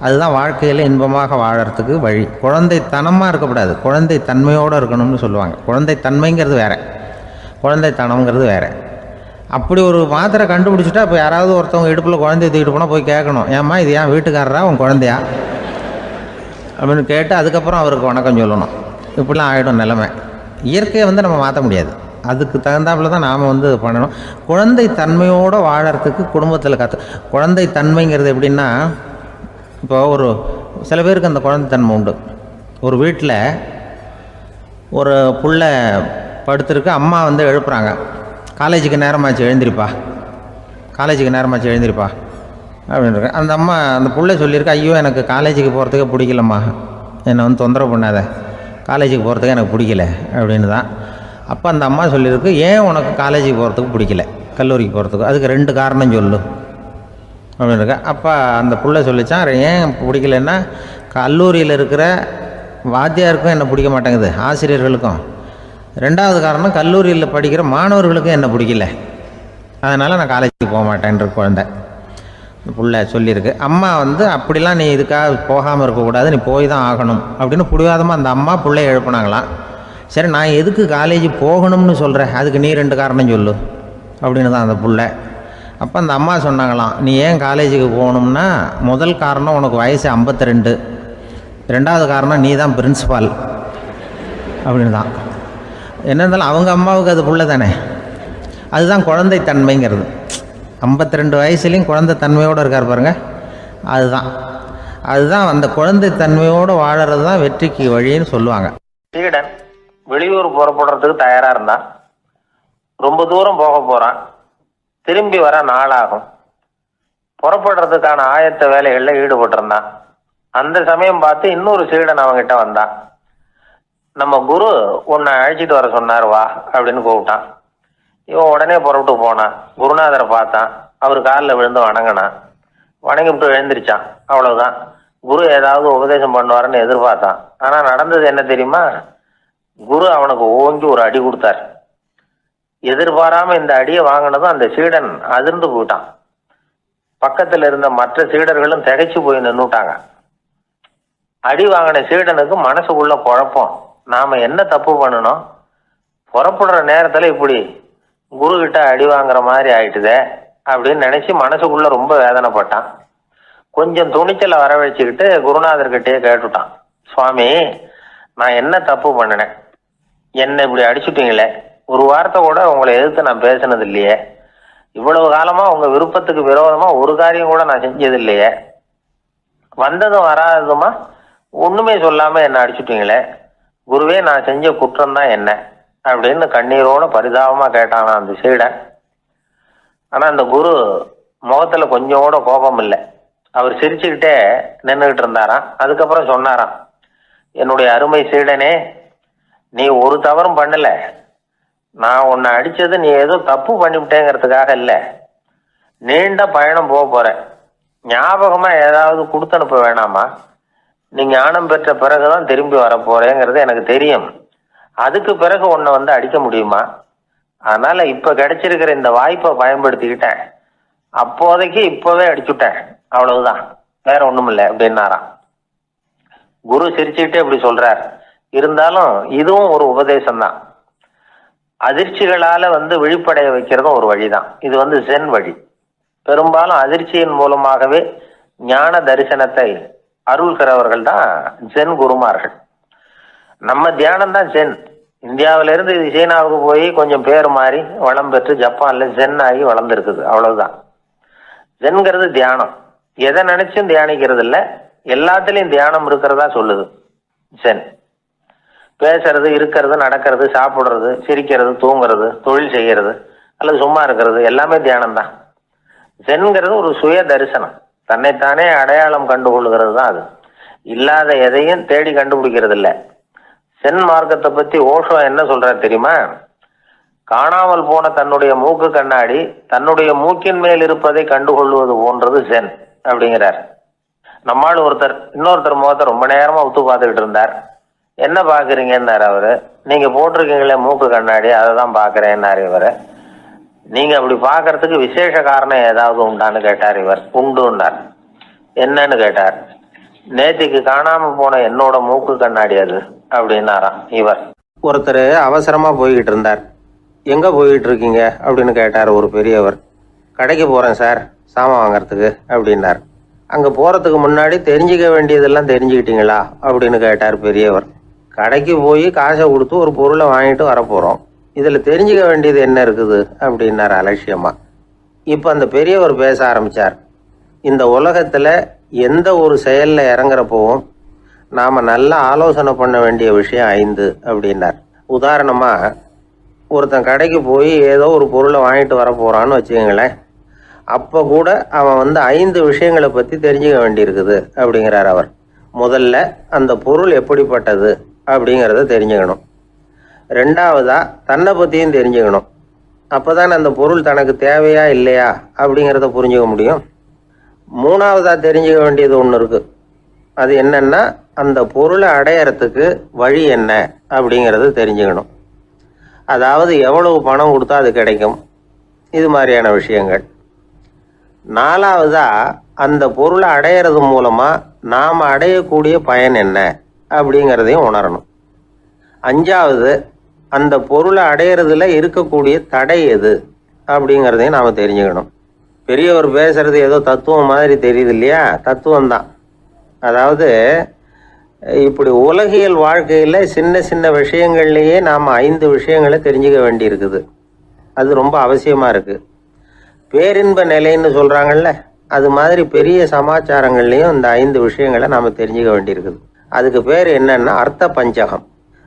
அதுதான் வாழ்க்கையில் இன்பமாக வாழறதுக்கு வழி. குழந்தைத்தனமாக இருக்கக்கூடாது, குழந்தை தன்மையோடு இருக்கணும்னு சொல்லுவாங்க. குழந்தைத்தன்மைங்கிறது வேறு, குழந்தைத்தனம்ங்கிறது வேறு. அப்படி ஒரு மாத்திரை கண்டுபிடிச்சிட்டா இப்போ யாராவது ஒருத்தவங்க இடுப்பில் குழந்தைய தூக்கிட்டு போனால் போய் கேட்கணும், ஏம்மா இது ஏன் வீட்டுக்காரரா உன் குழந்தையா அப்படின்னு கேட்டு அதுக்கப்புறம் அவருக்கு வணக்கம் சொல்லணும். இப்படிலாம் ஆகிடும் நிலைமை. இயற்கையை வந்து நம்ம மாற்ற முடியாது, அதுக்கு தகுந்தாப்புல தான் நாம் வந்து பண்ணணும். குழந்தை தன்மையோடு வாழறதுக்கு குடும்பத்தில் குழந்தை தன்மைங்கிறது எப்படின்னா, இப்போ ஒரு சில பேருக்கு அந்த குழந்தைத்தன்மை உண்டு. ஒரு வீட்டில் ஒரு புள்ள படுத்துருக்கு, அம்மா வந்து எழுப்புறாங்க, காலேஜுக்கு நேரமாச்சு எழுந்திருப்பா, காலேஜுக்கு நேரமாச்சு எழுந்திருப்பா அப்படின்னு. அந்த அம்மா அந்த புள்ளை சொல்லியிருக்கு, ஐயோ எனக்கு காலேஜுக்கு போகிறதுக்கே பிடிக்கலம்மா, என்னை வந்து தொந்தரவு பண்ணாத, காலேஜுக்கு போகிறதுக்கு எனக்கு பிடிக்கல அப்படின்னு தான். அப்போ அந்த அம்மா சொல்லியிருக்கு, ஏன் உனக்கு காலேஜுக்கு போகிறதுக்கு பிடிக்கல, கல்லூரிக்கு போகிறதுக்கு, அதுக்கு 2 காரணம் சொல்லு அப்படின்னு இருக்கா. அப்போ அந்த புள்ளை சொல்லிச்சான், ஏன் பிடிக்கலன்னா, கல்லூரியில் இருக்கிற வாத்தியாருக்கும் என்னை பிடிக்க மாட்டேங்குது, ஆசிரியர்களுக்கும். 2வது காரணம், கல்லூரியில் படிக்கிற மாணவர்களுக்கும் என்ன பிடிக்கல, அதனால் நான் காலேஜுக்கு போக மாட்டேன்ற குழந்தை புள்ள சொல்லியிருக்கு. அம்மா வந்து அப்படிலாம் நீ இதுக்காக போகாமல் இருக்கக்கூடாது, நீ போய் தான் ஆகணும் அப்படின்னு பிடிவாதமாக அந்த அம்மா பிள்ளைய எழுப்புனாங்களாம். சரி நான் எதுக்கு காலேஜ் போகணும்னு சொல்கிறேன், அதுக்கு நீ 2 காரணம் சொல்லு அப்படின்னு தான் அந்த புள்ள. அப்போ அந்த அம்மா சொன்னாங்களாம், நீ ஏன் காலேஜுக்கு போகணும்னா, முதல் காரணம் உனக்கு வயசு 52, 2வது காரணம் நீ தான் பிரின்சிபால் அப்படின்னு தான். என்ன இருந்தாலும் அவங்க அம்மாவுக்கு அது புள்ள தானே. அதுதான் குழந்தைத்தன்மைங்கிறது. 52 வயசுலேயும் குழந்தைத்தன்மையோடு இருக்கார் பாருங்க, அதுதான் அந்த குழந்தைத்தன்மையோடு வாழறது தான் வெற்றிக்கு வழின்னு சொல்லுவாங்க. சீடன் வெளியூர் புறப்படுறதுக்கு தயாராக இருந்தான். ரொம்ப தூரம் போக போகிறான், திரும்பி வர நாளாகும். புறப்படுறதுக்கான ஆயத்த வேலைகளில் ஈடுபட்டிருந்தான். அந்த சமயம் பார்த்து இன்னொரு சீடன் அவங்ககிட்ட வந்தான். நம்ம குரு உன்னை அழைச்சிட்டு வர சொன்னார் வா அப்படின்னு கூப்பிட்டான். இவன் உடனே புறப்பட்டு போனான். குருநாதரை பார்த்தான், அவர் காலில் விழுந்து வணங்கினான். வணங்கிவிட்டு எழுந்திரிச்சான். அவ்வளவுதான். குரு ஏதாவது உபதேசம் பண்ணுவாருன்னு எதிர்பார்த்தான். ஆனால் நடந்தது என்ன தெரியுமா? குரு அவனுக்கு ஓங்கி ஒரு அடி கொடுத்தார். எதிர்பாராம இந்த அடியை வாங்கினதும் அந்த சீடன் அதிர்ந்து போயிட்டான். பக்கத்தில் இருந்த மற்ற சீடர்களும் திகைச்சு போய் நின்றுட்டாங்க. அடி வாங்கின சீடனுக்கு மனசுக்குள்ள குழப்பம், நாம என்ன தப்பு பண்ணணும், புறப்படுற நேரத்துல இப்படி குரு கிட்ட அடி வாங்குற மாதிரி ஆயிட்டுதே அப்படின்னு நினைச்சு மனசுக்குள்ள ரொம்ப வேதனைப்பட்டான். கொஞ்சம் துணிச்சலை வரவழைச்சுக்கிட்டு குருநாதர்கிட்டயே கேட்டுட்டான், சுவாமி நான் என்ன தப்பு பண்ணினேன், என்னை இப்படி அடிச்சுட்டீங்களே, ஒரு வார்த்தை கூட உங்களை எதிர்த்து நான் பேசினது இல்லையே, இவ்வளவு காலமா உங்க விருப்பத்துக்கு விரோதமா ஒரு காரியம் கூட நான் செஞ்சது இல்லையே, வந்ததும் வராததுமா ஒண்ணுமே சொல்லாம என்ன அடிச்சுட்டீங்களே, குருவே நான் செஞ்ச குற்றம் தான் என்ன அப்படின்னு கண்ணீரோட பரிதாபமா கேட்டானா அந்த சீடன். ஆனா அந்த குரு முகத்துல கொஞ்சம் கூட கோபம் இல்லை. அவர் சிரிச்சுக்கிட்டே நின்றுகிட்டு இருந்தாராம். அதுக்கப்புறம் சொன்னாராம், என்னுடைய அருமை சீடனே, நீ ஒரு தவறும் பண்ணல, நான் உன்னை அடிச்சது நீ ஏதோ தப்பு பண்ணிவிட்டேங்கிறதுக்காக இல்லை, நீண்ட பயணம் போக போற, ஞாபகமா ஏதாவது கொடுத்து அனுப்ப வேணாமா, நீ ஞானம் பெற்ற பிறகுதான் திரும்பி வர போறேங்கிறது எனக்கு தெரியும், அதுக்கு பிறகு உன்னை வந்து அடிக்க முடியுமா, அதனால இப்ப கிடைச்சிருக்கிற இந்த வாய்ப்பை பயன்படுத்திக்கிட்டேன், அப்போதைக்கு இப்பவே அடிச்சுட்டேன், அவ்வளவுதான், வேற ஒண்ணும் இல்லை அப்படின்னாராம். குரு சிரிச்சுக்கிட்டே இப்படி சொல்றார், இருந்தாலும் இதுவும் ஒரு உபதேசம்தான். அதிர்ச்சிகளால விழிப்படைய வைக்கிறதும் ஒரு வழிதான். இது ஜென் வழி. பெரும்பாலும் அதிர்ச்சியின் மூலமாகவே ஞான தரிசனத்தை அருள்கிறவர்கள் தான் ஜென் குருமார்கள். நம்ம தியானம் தான் ஜென். இந்தியாவிலிருந்து இது சீனாவுக்கு போய் கொஞ்சம் பேர் மாறி வளம் பெற்று ஜப்பான்ல ஜென் ஆகி வளர்ந்துருக்குது, அவ்வளவுதான். ஜென்கிறது தியானம். எதை நினைச்சும் தியானிக்கிறது இல்லை, எல்லாத்துலயும் தியானம் இருக்கிறதா சொல்லுது ஜென். பேசுறது, இருக்கிறது, நடக்கிறது, சாப்பிடுறது, சிரிக்கிறது, தூங்குறது, தொழில் செய்யறது அல்லது சும்மா இருக்கிறது எல்லாமே தியானம் தான். ஜென்கிறது ஒரு சுய தரிசனம், தன்னைத்தானே அடையாளம் கண்டுகொள்ளுகிறது தான். அது இல்லாத எதையும் தேடி கண்டுபிடிக்கிறது இல்லை. சென் மார்க்கத்தை பத்தி ஓஷோ என்ன சொல்றாரு தெரியுமா? காணாமல் போன தன்னுடைய மூக்கு கண்ணாடி தன்னுடைய மூக்கின் மேல் இருப்பதை கண்டுகொள்வது போன்றது ஜென் அப்படிங்கிறார். நம்மால் இன்னொருத்தர் முகத்தை ரொம்ப நேரமா உத்து பார்த்துக்கிட்டு இருந்தார். என்ன பாக்குறீங்கன்னாரு அவரு. நீங்க போட்டிருக்கீங்களே மூக்கு கண்ணாடி, அதை தான் பாக்குறேன்னாரு இவரு. நீங்க அப்படி பாக்குறதுக்கு விசேஷ காரணம் ஏதாவது உண்டான்னு கேட்டார் இவர். உண்டுன்னார். என்னன்னு கேட்டார். நேத்திக்கு காணாம போன என்னோட மூக்கு கண்ணாடி அது அப்படின்னாராம் இவர். ஒருத்தர் அவசரமா போய்கிட்டு இருந்தார். எங்க போய்கிட்டு இருக்கீங்க அப்படின்னு கேட்டார் ஒரு பெரியவர். கடைக்கு போறேன் சார், சாமான் வாங்கறதுக்கு அப்படின்னார். அங்க போறதுக்கு முன்னாடி தெரிஞ்சுக்க வேண்டியதெல்லாம் தெரிஞ்சுக்கிட்டீங்களா அப்படின்னு கேட்டார் பெரியவர். கடைக்கு போய் காசை கொடுத்து ஒரு பொருளை வாங்கிட்டு வரப்போறோம், இதுல தெரிஞ்சுக்க வேண்டியது என்ன இருக்குது அப்படின்னார் அலட்சியமா. இப்ப அந்த பெரியவர் பேச ஆரம்பிச்சார். இந்த உலகத்துல எந்த ஒரு செயல்ல இறங்குறப்பவும் நாம நல்லா ஆலோசனை பண்ண வேண்டிய விஷயம் 5 அப்படின்னார். உதாரணமா, ஒருத்தன் கடைக்கு போய் ஏதோ ஒரு பொருளை வாங்கிட்டு வர போறான்னு வச்சுக்கோங்களேன். அப்ப கூட அவன் 5 விஷயங்களை பத்தி தெரிஞ்சுக்க வேண்டியிருக்குது அப்படிங்கிறார் அவர். முதல்ல அந்த பொருள் எப்படிப்பட்டது அப்படிங்கிறத தெரிஞ்சுக்கணும். 2வதா தன்னை பத்தியும் தெரிஞ்சுக்கணும். அப்பதான் அந்த பொருள் தனக்கு தேவையா இல்லையா அப்படிங்கிறத புரிஞ்சுக்க முடியும். 3வதா தெரிஞ்சுக்க வேண்டியது ஒன்று இருக்கு. அது என்னன்னா, அந்த பொருளை அடையறதுக்கு வழி என்ன அப்படிங்கிறத தெரிஞ்சுக்கணும். அதாவது எவ்வளவு பணம் கொடுத்தா அது கிடைக்கும், இது மாதிரியான விஷயங்கள். 4வதா அந்த பொருளை அடையிறது மூலமா நாம அடையக்கூடிய பயன் என்ன அப்படிங்கிறதையும் உணரணும். 5வது அந்த பொருளை அடையிறதுல இருக்கக்கூடிய தடை எது அப்படிங்கிறதையும் நாம தெரிஞ்சுக்கணும். பெரியவர் பேசுறது ஏதோ தத்துவம் மாதிரி தெரியுது இல்லையா? தத்துவம் தான். அதாவது இப்படி உலகியல் வாழ்க்கையில சின்ன சின்ன விஷயங்கள்லயே நாம 5 விஷயங்களை தெரிஞ்சுக்க வேண்டி இருக்குது. அது ரொம்ப அவசியமா இருக்கு. பேரின்ப நிலைன்னு சொல்றாங்கல்ல, அது மாதிரி பெரிய சமாச்சாரங்கள்லயும் இந்த 5 விஷயங்களை நாம தெரிஞ்சுக்க வேண்டியிருக்குது. அதுக்கு பேர் என்னன்னா அர்த்த பஞ்சகம்.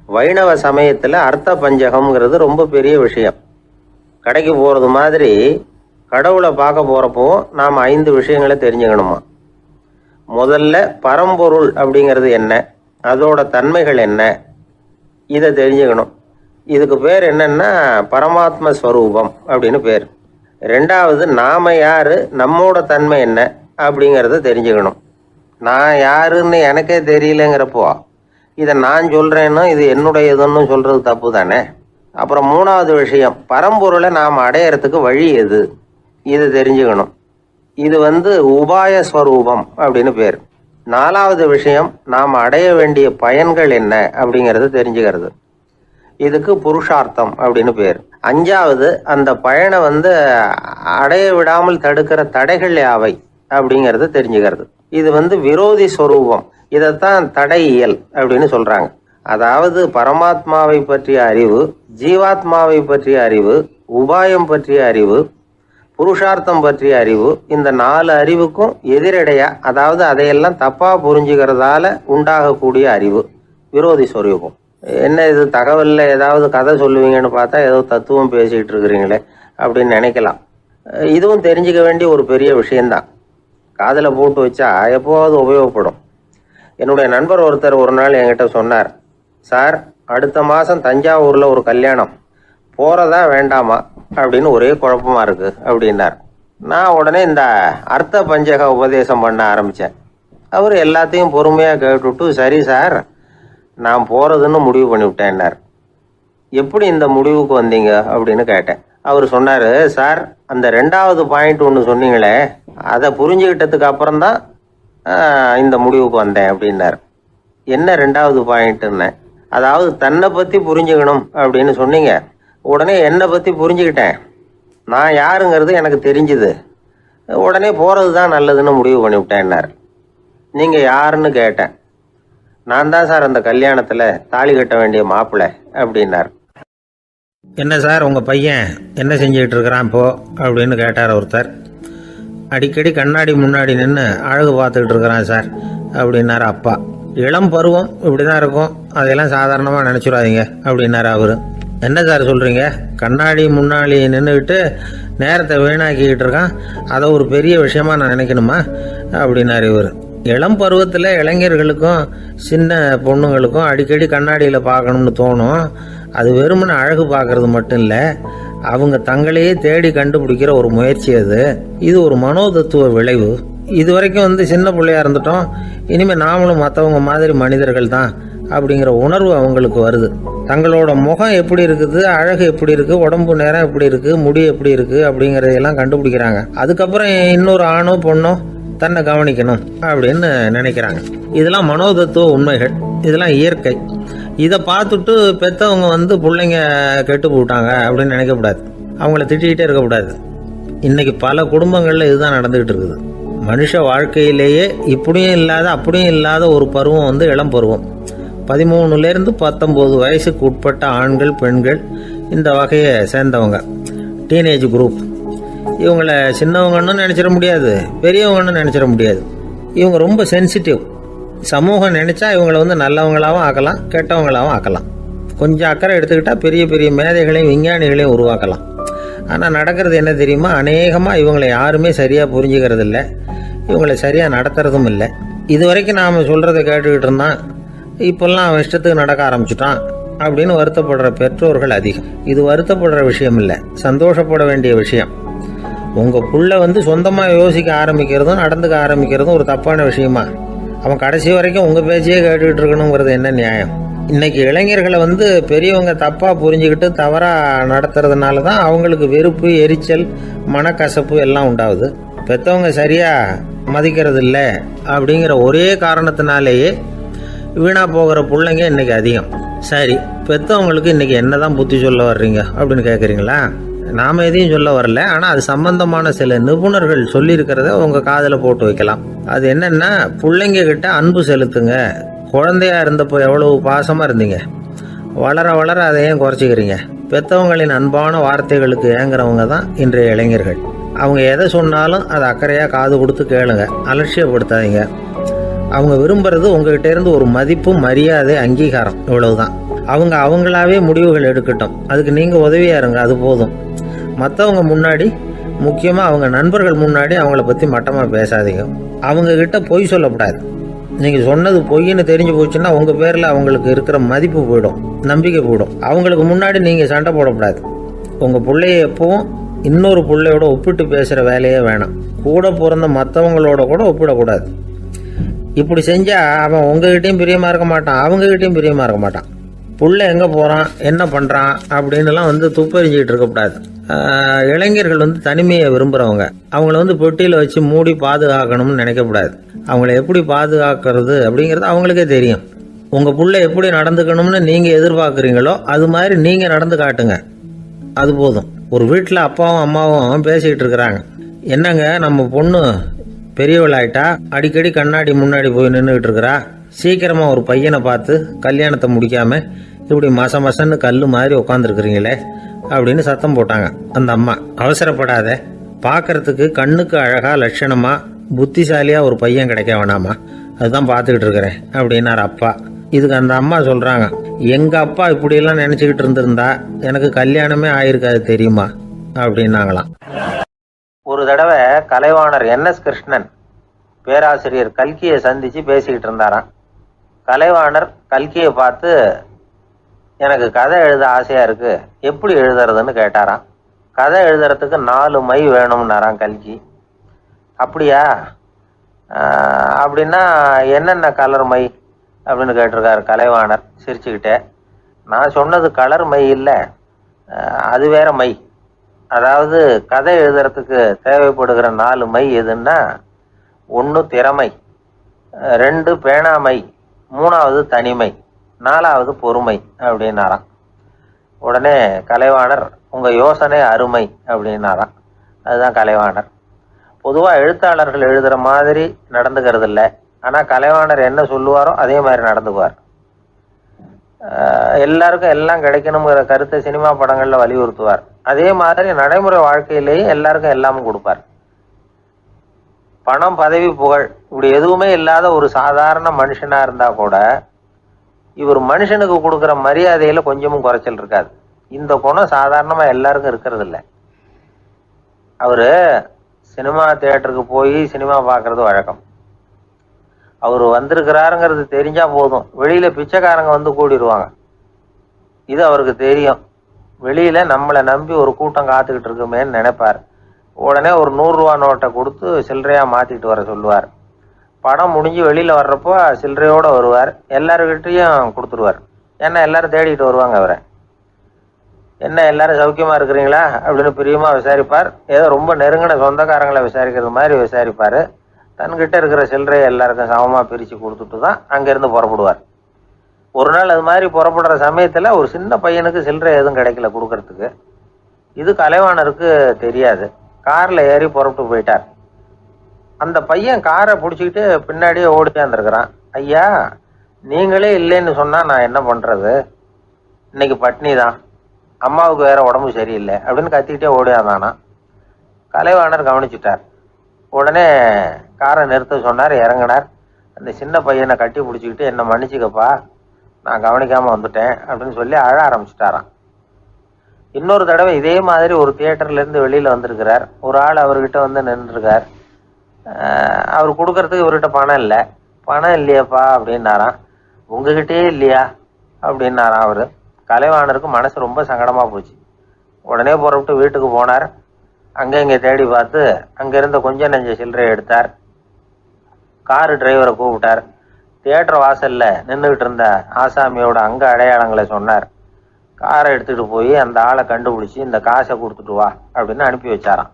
வைணவ சமயத்துல அர்த்த பஞ்சகம்ங்கிறது ரொம்ப பெரிய விஷயம். கடைக்கு போறது மாதிரி கடவுளை பார்க்க போறப்போ நாம 5 விஷயங்களை தெரிஞ்சுக்கணுமா. முதல்ல பரம்பொருள் அப்படிங்கிறது என்ன, அதோட தன்மைகள் என்ன, இதை தெரிஞ்சுக்கணும். இதுக்கு பேர் என்னன்னா பரமாத்ம ஸ்வரூபம் அப்படின்னு பேர். 2வது நாம யாரு, நம்மோட தன்மை என்ன அப்படிங்கிறத தெரிஞ்சுக்கணும். நான் யாருன்னு எனக்கே தெரியலங்கிறப்போ இதை நான் சொல்றேன்னு இது என்னுடையதுன்னு சொல்றது தப்பு தானே. அப்புறம் 3வது விஷயம், பரம்பொருளை நாம் அடையறதுக்கு வழி எது, இது தெரிஞ்சுக்கணும். இது உபாய ஸ்வரூபம் அப்படின்னு பேர். 4வது விஷயம், நாம் அடைய வேண்டிய பயன்கள் என்ன அப்படிங்கிறது தெரிஞ்சுக்கிறது. இதுக்கு புருஷார்த்தம் அப்படின்னு பேர். 5வது அந்த பயனை அடைய விடாமல் தடுக்கிற தடைகள் யாவை அப்படிங்கறத தெரிஞ்சுக்கிறது. இது விரோதி ஸ்வரூபம். இதைத்தான் தடையியல் அப்படின்னு சொல்றாங்க. அதாவது பரமாத்மாவை பற்றிய அறிவு, ஜீவாத்மாவை பற்றிய அறிவு, உபாயம் பற்றிய அறிவு, புருஷார்த்தம் பற்றிய அறிவு, இந்த 4 அறிவுக்கும் எதிரடையா, அதாவது அதையெல்லாம் தப்பா புரிஞ்சுக்கிறதால உண்டாகக்கூடிய அறிவு விரோதி ஸ்வரூபம். என்ன இது தகவல்ல ஏதாவது கதை சொல்லுவீங்கன்னு பார்த்தா ஏதோ தத்துவம் பேசிக்கிட்டு இருக்கிறீங்களே அப்படின்னு நினைக்கலாம். இதுவும் தெரிஞ்சுக்க வேண்டிய ஒரு பெரிய விஷயம்தான். காதில் போட்டு வச்சா எப்போவாவது உபயோகப்படும். என்னுடைய நண்பர் ஒருத்தர் ஒரு நாள் என்கிட்ட சொன்னார், சார் அடுத்த மாதம் தஞ்சாவூரில் ஒரு கல்யாணம், போகிறதா வேண்டாமா அப்படின்னு ஒரே குழப்பமா இருக்கு அப்படின்னார். நான் உடனே இந்த அர்த்த பஞ்சக உபதேசம் பண்ண ஆரம்பித்தேன். அவர் எல்லாத்தையும் பொறுமையாக கேட்டுவிட்டு, சரி சார் நான் போகிறதுன்னு முடிவு பண்ணிவிட்டேன்னார். எப்படி இந்த முடிவுக்கு வந்தீங்க அப்படின்னு கேட்டேன். அவர் சொன்னார், சார் அந்த 2வது பாயிண்ட் ஒன்று சொன்னீங்களே, அதை புரிஞ்சுக்கிட்டதுக்கு அப்புறம்தான் இந்த முடிவுக்கு வந்தேன் அப்படின்னார். என்ன 2வது பாயிண்ட்டுன்னு. அதாவது தன்னை பற்றி புரிஞ்சுக்கணும் அப்படின்னு சொன்னீங்க. உடனே என்னை பற்றி புரிஞ்சுக்கிட்டேன். நான் யாருங்கிறது எனக்கு தெரிஞ்சுது. உடனே போகிறது தான் நல்லதுன்னு முடிவு பண்ணிவிட்டேன்னார். நீங்கள் யாருன்னு கேட்டேன். நான் தான் சார் அந்த கல்யாணத்தில் தாலி கட்ட வேண்டிய மாப்பிள்ளை அப்படின்னார். என்ன சார் உங்கள் பையன் என்ன செஞ்சுக்கிட்டு இருக்கிறான் இப்போ அப்படின்னு கேட்டார் ஒருத்தர். அடிக்கடி கண்ணாடி முன்னாடி நின்று அழகு பார்த்துக்கிட்டு இருக்கிறான் சார் அப்படின்னாரு அப்பா. இளம் பருவம் இப்படி தான் இருக்கும், அதையெல்லாம் சாதாரணமாக நினச்சிடாதீங்க அப்படின்னாரு அவர். என்ன சார் சொல்கிறீங்க, கண்ணாடி முன்னாடி நின்றுக்கிட்டு நேரத்தை வீணாக்கிக்கிட்டு இருக்கான், அதை ஒரு பெரிய விஷயமா நான் நினைக்கணுமா அப்படின்னாரு இவர். இளம் பருவத்தில் இளைஞர்களுக்கும் சின்ன பொண்ணுங்களுக்கும் அடிக்கடி கண்ணாடியில் பார்க்கணும்னு தோணும். அது வெறுமனே அழகு பார்க்கறது மட்டும் இல்லை, அவங்க தங்களையே தேடி கண்டுபிடிக்கிற ஒரு முயற்சி அது. இது ஒரு மனோதத்துவ விளைவு. இது வரைக்கும் சின்ன பிள்ளையா இருந்துட்டோம், இனிமேல் நாமளும் மற்றவங்க மாதிரி மனிதர்கள் தான் அப்படிங்கிற உணர்வு அவங்களுக்கு வருது. தங்களோட முகம் எப்படி இருக்குது, அழகு எப்படி இருக்குது, உடம்பு நேரம் எப்படி இருக்குது, முடி எப்படி இருக்குது அப்படிங்கிறதையெல்லாம் கண்டுபிடிக்கிறாங்க. அதுக்கப்புறம் இன்னொரு ஆணோ பொண்ணோ தன்னை கவனிக்கணும் அப்படின்னு நினைக்கிறாங்க. இதெல்லாம் மனோதத்துவ உண்மைகள், இதெல்லாம் இயற்கை. இதை பார்த்துட்டு பெற்றவங்க பிள்ளைங்க கெட்டு போட்டாங்க அப்படின்னு நினைக்கக்கூடாது, அவங்கள திட்டிகிட்டே இருக்கக்கூடாது. இன்னைக்கு பல குடும்பங்களில் இதுதான் நடந்துகிட்டு இருக்குது. மனுஷ வாழ்க்கையிலேயே இப்படியும் இல்லாத அப்படியும் இல்லாத ஒரு பருவம் இளம் பருவம். 13லேருந்து 19 வயசுக்கு உட்பட்ட ஆண்கள் பெண்கள் இந்த வகையை சேர்ந்தவங்க, டீனேஜ் குரூப். இவங்கள சின்னவங்கன்னு நினச்சிட முடியாது, பெரியவங்கன்னு நினச்சிட முடியாது. இவங்க ரொம்ப சென்சிட்டிவ். சமூகம் நினச்சா இவங்களை நல்லவங்களாகவும் ஆக்கலாம், கெட்டவங்களாகவும் ஆக்கலாம். கொஞ்சம் அக்கறை எடுத்துக்கிட்டால் பெரிய பெரிய மேதைகளையும் விஞ்ஞானிகளையும் உருவாக்கலாம். ஆனால் நடக்கிறது என்ன தெரியுமா, அநேகமாக இவங்களை யாருமே சரியாக புரிஞ்சுக்கிறது இல்லை, இவங்களை சரியாக நடத்துறதும் இல்லை. இது வரைக்கும் நாம் சொல்கிறத கேட்டுக்கிட்டு இருந்தான், இப்போல்லாம் அவன் இஷ்டத்துக்கு நடக்க ஆரம்பிச்சுட்டான் அப்படின்னு வருத்தப்படுற பெற்றோர்கள் அதிகம். இது வருத்தப்படுற விஷயம் இல்லை, சந்தோஷப்பட வேண்டிய விஷயம். உங்கள் புள்ள சொந்தமாக யோசிக்க ஆரம்பிக்கிறதும் நடந்துக்க ஆரம்பிக்கிறதும் ஒரு தப்பான விஷயமா? அவன் கடைசி வரைக்கும் உங்கள் பேச்சையே கேட்டுக்கிட்டு இருக்கணுங்கிறது என்ன நியாயம்? இன்னைக்கு இளைஞர்களை பெரியவங்க தப்பாக புரிஞ்சுக்கிட்டு தவறாக நடத்துறதுனால தான் அவங்களுக்கு வெறுப்பு, எரிச்சல், மனக்கசப்பு எல்லாம் உண்டாகுது. பெற்றவங்க சரியாக மதிக்கிறது இல்லை அப்படிங்கிற ஒரே காரணத்தினாலேயே வீணாக போகிற பிள்ளைங்க இன்றைக்கி அதிகம். சரி, பெற்றவங்களுக்கு இன்றைக்கி என்ன தான் புத்தி சொல்ல வர்றீங்க அப்படின்னு கேட்குறீங்களா? நாம் எதையும் சொல்ல வரல, ஆனால் அது சம்பந்தமான சில நிபுணர்கள் சொல்லியிருக்கிறத உங்கள் காதில் போட்டு வைக்கலாம். அது என்னென்னா, பிள்ளைங்க கிட்ட அன்பு செலுத்துங்க. குழந்தையா இருந்தப்போ எவ்வளவு பாசமாக இருந்தீங்க, வளர வளர அதை ஏன் குறைச்சிக்கிறீங்க? பெற்றவங்களின் அன்பான வார்த்தைகளுக்கு ஏங்குறவங்க தான் இன்றைய இளைஞர்கள். அவங்க எதை சொன்னாலும் அதை அக்கறையாக காது கொடுத்து கேளுங்க, அலட்சியப்படுத்தாதீங்க. அவங்க விரும்புறது உங்ககிட்ட இருந்து ஒரு மதிப்பு, மரியாதை, அங்கீகாரம், இவ்வளவுதான். அவங்க அவங்களாவே முடிவுகள் எடுக்கட்டும், அதுக்கு நீங்கள் உதவியாக இருங்க, அது போதும். மற்றவங்க முன்னாடி, முக்கியமாக அவங்க நண்பர்கள் முன்னாடி அவங்கள பற்றி மட்டமாக பேசாதீங்க. அவங்கக்கிட்ட பொய் சொல்லக்கூடாது. நீங்கள் சொன்னது பொய்ன்னு தெரிஞ்சு போச்சுன்னா உங்கள் பேரில் அவங்களுக்கு இருக்கிற மதிப்பு போயிடும், நம்பிக்கை போயிடும். அவங்களுக்கு முன்னாடி நீங்கள் சண்டை போடக்கூடாது. உங்கள் பிள்ளைய எப்பவும் இன்னொரு பிள்ளையோட ஒப்பிட்டு பேசுகிற வேலையே வேணாம். கூட பிறந்த மற்றவங்களோட கூட ஒப்பிடக்கூடாது. இப்படி செஞ்சால் அவன் உங்ககிட்டையும் பிரியமாக இருக்க மாட்டான், அவங்ககிட்டையும் பிரியமாக இருக்க மாட்டான். புள்ள எங்கே போகிறான், என்ன பண்ணுறான் அப்படின்னுலாம் துப்பறிஞ்சிக்கிட்டு இருக்கக்கூடாது. இளைஞர்கள் தனிமையை விரும்புகிறவங்க. அவங்கள பெட்டியில் வச்சு மூடி பாதுகாக்கணும்னு நினைக்கக்கூடாது. அவங்கள எப்படி பாதுகாக்கிறது அப்படிங்கிறது அவங்களுக்கே தெரியும். உங்கள் புள்ள எப்படி நடந்துக்கணும்னு நீங்கள் எதிர்பார்க்குறீங்களோ அது மாதிரி நீங்கள் நடந்து காட்டுங்க, அது போதும். ஒரு வீட்டில் அப்பாவும் அம்மாவும் பேசிக்கிட்டு இருக்கிறாங்க. என்னங்க, நம்ம பொண்ணு பெரியவளாயிட்டா, அடிக்கடி கண்ணாடி முன்னாடி போய் நின்றுக்கிட்டு இருக்கிறா, சீக்கிரமாக ஒரு பையனை பார்த்து கல்யாணத்தை முடிக்காமல் இப்படி மசன்னு கல் மாதிரி உட்காந்துருக்குறீங்களே அப்படின்னு சத்தம் போட்டாங்க அந்த அம்மா. அவசரப்படாத, பார்க்கறதுக்கு கண்ணுக்கு அழகா லட்சணமா புத்திசாலியாக ஒரு பையன் கிடைக்க வேணாமா, அதுதான் பார்த்துக்கிட்டு இருக்கிறேன் அப்படின்னார் அப்பா. இதுக்கு அந்த அம்மா சொல்கிறாங்க, எங்கள் அப்பா இப்படியெல்லாம் நினச்சிக்கிட்டு இருந்திருந்தா எனக்கு கல்யாணமே ஆயிருக்காது தெரியுமா அப்படின்னாங்களாம். ஒரு தடவை கலைவாணர் NS கிருஷ்ணன் பேராசிரியர் கல்கியை சந்தித்து பேசிக்கிட்டு இருந்தாராம். கலைவாணர் கல்கியை பார்த்து, எனக்கு கதை எழுத ஆசையாக இருக்குது, எப்படி எழுதுறதுன்னு கேட்டாராம். கதை எழுதுறதுக்கு 4 மை வேணும்னாராம் கல்கி. அப்படியா, அப்படின்னா என்னென்ன கலர் மை அப்படின்னு கேட்டிருக்காரு கலைவாணர் சிரிச்சுக்கிட்டே. நான் சொன்னது கலர் மை இல்லை, அது வேற மை. அதாவது கதை எழுதுறதுக்கு தேவைப்படுகிற 4 மை எதுன்னா, 1 திறமை, 2 பேணாமை, 3வது தனிமை. 4வது பொறுமை அப்படின்னாராம். உடனே கலைவாணர் உங்க யோசனை அருமை அப்படின்னாராம். அதுதான் கலைவாணர். பொதுவா எழுத்தாளர்கள் எழுதுற மாதிரி நடந்துக்கிறது இல்லை. ஆனா கலைவாணர் என்ன சொல்லுவாரோ அதே மாதிரி நடந்துக்குவார். எல்லாருக்கும் எல்லாம் கிடைக்கணுங்கிற கருத்தை சினிமா படங்கள்ல வலியுறுத்துவார். அதே மாதிரி நடைமுறை வாழ்க்கையிலேயும் எல்லாருக்கும் எல்லாமும் கொடுப்பார். பணம், பதவி, புகழ் இப்படி எதுவுமே இல்லாத ஒரு சாதாரண மனுஷனா இருந்தா கூட இவர் மனுஷனுக்கு கொடுக்குற மரியாதையில கொஞ்சமும் குறைச்சல் இருக்காது. இந்த குணம் சாதாரணமா எல்லாருக்கும் இருக்கிறது இல்லை. அவரு சினிமா தியேட்டருக்கு போய் சினிமா பார்க்கறது வழக்கம். அவர் வந்திருக்கிறாருங்கிறது தெரிஞ்சா போதும், வெளியில பிச்சைக்காரங்க வந்து கூடிடுவாங்க. இது அவருக்கு தெரியும். வெளியில நம்மளை நம்பி ஒரு கூட்டம் காத்துக்கிட்டு இருக்குமேன்னு நினைப்பார். உடனே ஒரு 100 ரூபா நோட்டை கொடுத்து சில்லறையா மாத்திட்டு வர சொல்லுவார். படம் முடிஞ்சு வெளியில வர்றப்போ சில்லறையோட வருவார். எல்லாருக்கிட்டையும் கொடுத்துருவார். ஏன்னா எல்லாரும் தேடிட்டு வருவாங்க அவரை. என்ன எல்லாரும் சௌக்கியமா இருக்கிறீங்களா அப்படின்னு பிரியமா விசாரிப்பார். ஏதோ ரொம்ப நெருங்கின சொந்தக்காரங்களை விசாரிக்கிறது மாதிரி விசாரிப்பாரு. தன்கிட்ட இருக்கிற சில்லறையை எல்லாருக்கும் சமமா பிரிச்சு கொடுத்துட்டு தான் அங்கிருந்து புறப்படுவார். ஒரு நாள் அது மாதிரி புறப்படுற சமயத்துல ஒரு சின்ன பையனுக்கு சில்லறை எதுவும் கிடைக்கல கொடுக்கறதுக்கு. இது கலைவாணருக்கு தெரியாது. கார்ல ஏறி புறப்பட்டு போயிட்டார். அந்த பையன் காரை பிடிச்சிக்கிட்டு பின்னாடியே ஓடியாந்துருக்கிறான். ஐயா, நீங்களே இல்லைன்னு சொன்னா நான் என்ன பண்றது? இன்னைக்கு பட்னி தான், அம்மாவுக்கு வேற உடம்பு சரியில்லை அப்படின்னு கத்திக்கிட்டே ஓடியாந்தானா. கலைவாணர் கவனிச்சுட்டார். உடனே காரை நிறுத்த சொன்னார். இறங்கினார். அந்த சின்ன பையனை கட்டி பிடிச்சிக்கிட்டு என்னை மன்னிச்சுக்கப்பா, நான் கவனிக்காம வந்துட்டேன் அப்படின்னு சொல்லி அழ ஆரம்பிச்சுட்டாராம். இன்னொரு தடவை இதே மாதிரி ஒரு தியேட்டர்ல இருந்து வெளியில வந்திருக்கிறார். ஒரு ஆள் அவர்கிட்ட வந்து நின்றுருக்கார். அவர் கொடுக்கறதுக்கு இவர்கிட்ட பணம் இல்லை. பணம் இல்லையாப்பா அப்படின்னாராம். உங்ககிட்டயே இல்லையா அப்படின்னாராம் அவரு. கலைவாணருக்கு மனசு ரொம்ப சங்கடமா போச்சு. உடனே புறப்பட்டு வீட்டுக்கு போனார். அங்க இங்க தேடி பார்த்து அங்கிருந்த கொஞ்சம் நெஞ்ச சில்லறை எடுத்தார். காரு டிரைவரை கூப்பிட்டார். தியேட்டர் வாசல்ல நின்றுகிட்டு இருந்த ஆசாமியோட அங்க அடையாளங்களை சொன்னார். காரை எடுத்துட்டு போய் அந்த ஆளை கண்டுபிடிச்சி இந்த காசை கொடுத்துட்டு வா அப்படின்னு அனுப்பி வச்சாராம்.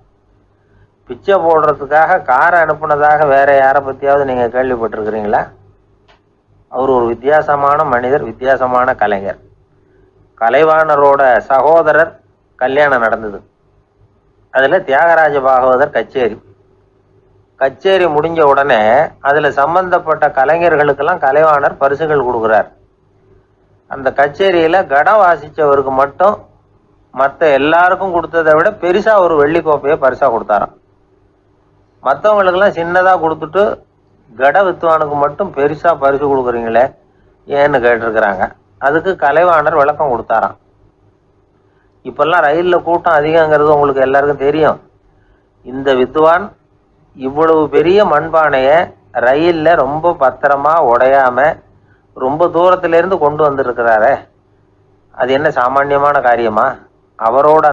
பிச்சை போடுறதுக்காக காரை அனுப்புனதாக வேற யாரை பத்தியாவது நீங்க கேள்விப்பட்டிருக்கிறீங்களா? அவர் ஒரு வித்தியாசமான மனிதர், வித்தியாசமான கலைஞர். கலைவாணரோட சகோதரர் கல்யாணம் நடந்தது. அதுல தியாகராஜ பாகவதர் கச்சேரி முடிஞ்ச உடனே அதுல சம்பந்தப்பட்ட கலைஞர்களுக்கெல்லாம் கலைவாணர் பரிசுகள் கொடுக்குறார். அந்த கச்சேரியில கடம் வாசிச்சவருக்கு மட்டும் மற்ற எல்லாருக்கும் கொடுத்ததை விட பெருசா ஒரு வெள்ளி கோப்பையை பரிசா கொடுத்தாராம். மற்றவங்களுக்கெல்லாம் சின்னதா கொடுத்துட்டு கட வித்துவானுக்கு மட்டும் பெருசா பரிசு கொடுக்குறீங்களே ஏன்னு கேட்டிருக்கிறாங்க. அதுக்கு கலைவாணர் விளக்கம் கொடுத்தாராம். இப்பெல்லாம் ரயில்ல கூட்டம் அதிகங்கிறது உங்களுக்கு எல்லாருக்கும் தெரியும். இந்த வித்துவான் இவ்வளவு பெரிய மண்பானைய ரயில்ல ரொம்ப பத்திரமா உடையாம ரொம்ப தூரத்துல இருந்து கொண்டு வந்திருக்கிறாரே, அது என்ன சாமான்யமான காரியமா? அவரோட